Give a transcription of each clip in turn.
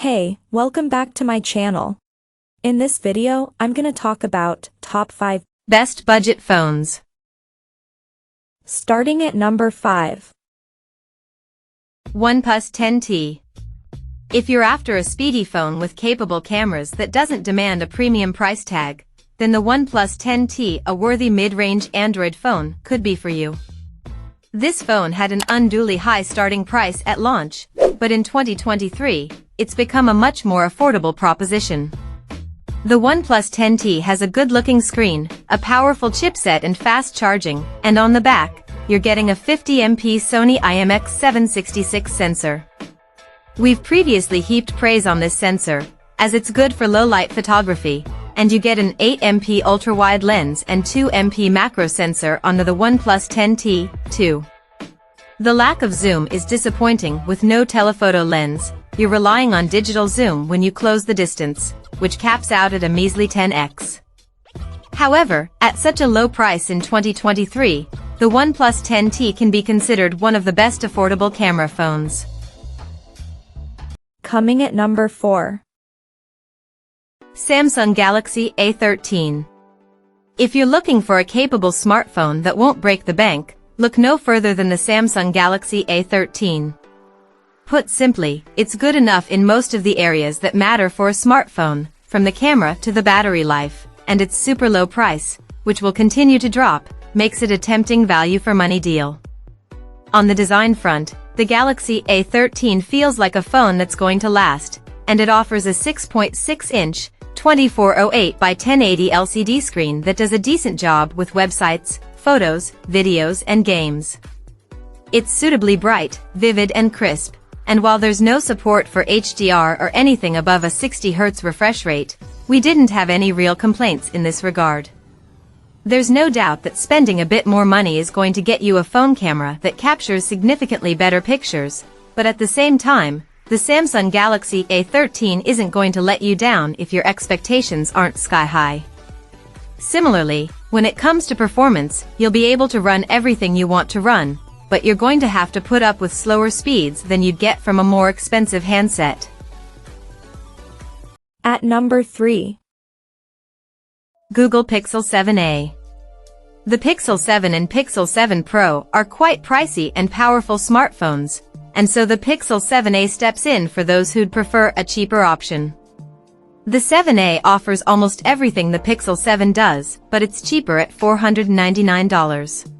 Hey, welcome back to my channel. In this video, I'm gonna talk about top 5 best budget phones. Starting at number 5. OnePlus 10T. If you're after a speedy phone with capable cameras that doesn't demand a premium price tag, then the OnePlus 10T, a worthy mid-range Android phone, could be for you. This phone had an unduly high starting price at launch, but in 2023, it's become a much more affordable proposition. The OnePlus 10T has a good-looking screen, a powerful chipset and fast charging, and on the back, you're getting a 50MP Sony IMX766 sensor. We've previously heaped praise on this sensor, as it's good for low-light photography, and you get an 8MP ultra-wide lens and 2MP macro sensor onto the OnePlus 10T, too. The lack of zoom is disappointing with no telephoto lens. You're relying on digital zoom when you close the distance, which caps out at a measly 10x. However, at such a low price in 2023, the OnePlus 10T can be considered one of the best affordable camera phones. Coming at number 4. Samsung Galaxy A13. If you're looking for a capable smartphone that won't break the bank, look no further than the Samsung Galaxy A13. Put simply, it's good enough in most of the areas that matter for a smartphone, from the camera to the battery life, and its super low price, which will continue to drop, makes it a tempting value for money deal. On the design front, the Galaxy A13 feels like a phone that's going to last, and it offers a 6.6-inch, 2408 by 1080 LCD screen that does a decent job with websites, photos, videos, and games. It's suitably bright, vivid, and crisp, and while there's no support for HDR or anything above a 60Hz refresh rate, we didn't have any real complaints in this regard. There's no doubt that spending a bit more money is going to get you a phone camera that captures significantly better pictures, but at the same time, the Samsung Galaxy A13 isn't going to let you down if your expectations aren't sky-high. Similarly, when it comes to performance, you'll be able to run everything you want to run, but you're going to have to put up with slower speeds than you'd get from a more expensive handset. At number 3. Google Pixel 7a. The Pixel 7 and Pixel 7 Pro are quite pricey and powerful smartphones, and so the Pixel 7a steps in for those who'd prefer a cheaper option. The 7a offers almost everything the Pixel 7 does, but it's cheaper at $499.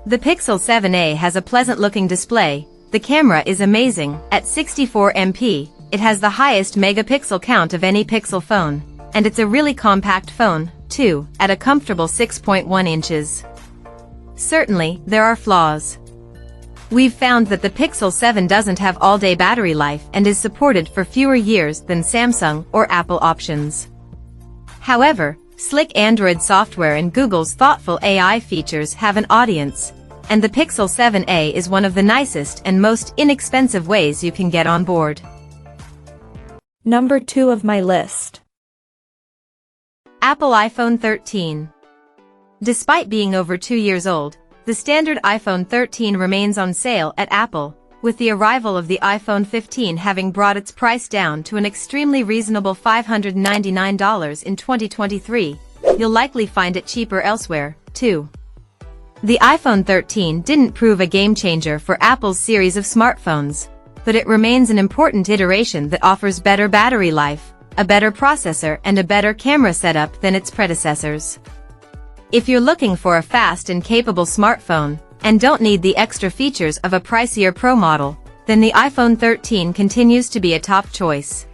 The Pixel 7a has a pleasant-looking display, the camera is amazing, at 64MP, it has the highest megapixel count of any Pixel phone, and it's a really compact phone, too, at a comfortable 6.1 inches. Certainly, there are flaws. We've found that the Pixel 7 doesn't have all-day battery life and is supported for fewer years than Samsung or Apple options. However, slick Android software and Google's thoughtful AI features have an audience, and the Pixel 7a is one of the nicest and most inexpensive ways you can get on board. Number 2 of my list. Apple iPhone 13. Despite being over 2 years old, the standard iPhone 13 remains on sale at Apple, with the arrival of the iPhone 15 having brought its price down to an extremely reasonable $599 in 2023. You'll likely find it cheaper elsewhere, too. The iPhone 13 didn't prove a game-changer for Apple's series of smartphones, but it remains an important iteration that offers better battery life, a better processor, and a better camera setup than its predecessors. If you're looking for a fast and capable smartphone, and don't need the extra features of a pricier Pro model, then the iPhone 13 continues to be a top choice.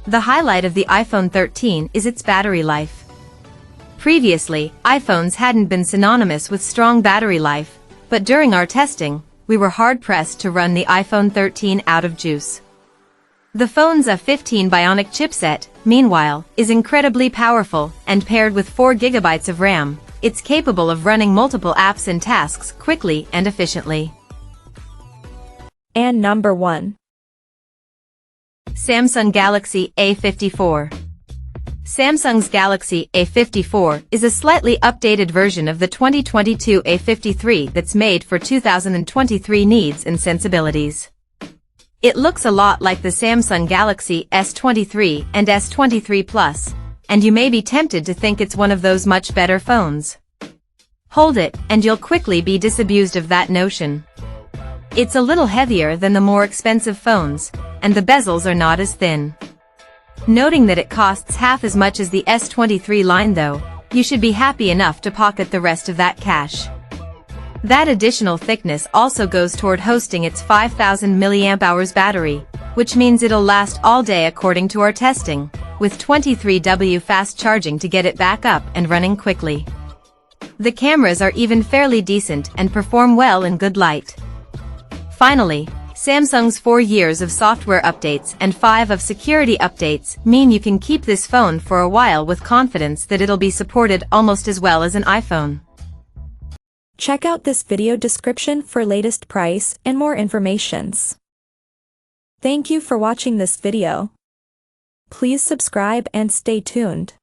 The highlight of the iPhone 13 is its battery life. Previously, iPhones hadn't been synonymous with strong battery life, but during our testing, we were hard-pressed to run the iPhone 13 out of juice. The phone's A15 Bionic chipset, meanwhile, is incredibly powerful, and paired with 4 GB of RAM, it's capable of running multiple apps and tasks quickly and efficiently. And number 1. Samsung Galaxy A54. Samsung's Galaxy A54 is a slightly updated version of the 2022 A53 that's made for 2023 needs and sensibilities. It looks a lot like the Samsung Galaxy S23 and S23 Plus, and you may be tempted to think it's one of those much better phones. Hold it, and you'll quickly be disabused of that notion. It's a little heavier than the more expensive phones, and the bezels are not as thin. Noting that it costs half as much as the S23 line though, you should be happy enough to pocket the rest of that cash. That additional thickness also goes toward hosting its 5000 mAh battery, which means it'll last all day according to our testing, with 23W fast charging to get it back up and running quickly. The cameras are even fairly decent and perform well in good light. Finally, Samsung's 4 years of software updates and 5 of security updates mean you can keep this phone for a while with confidence that it'll be supported almost as well as an iPhone. Check out this video description for latest price and more informations. Thank you for watching this video. Please subscribe and stay tuned.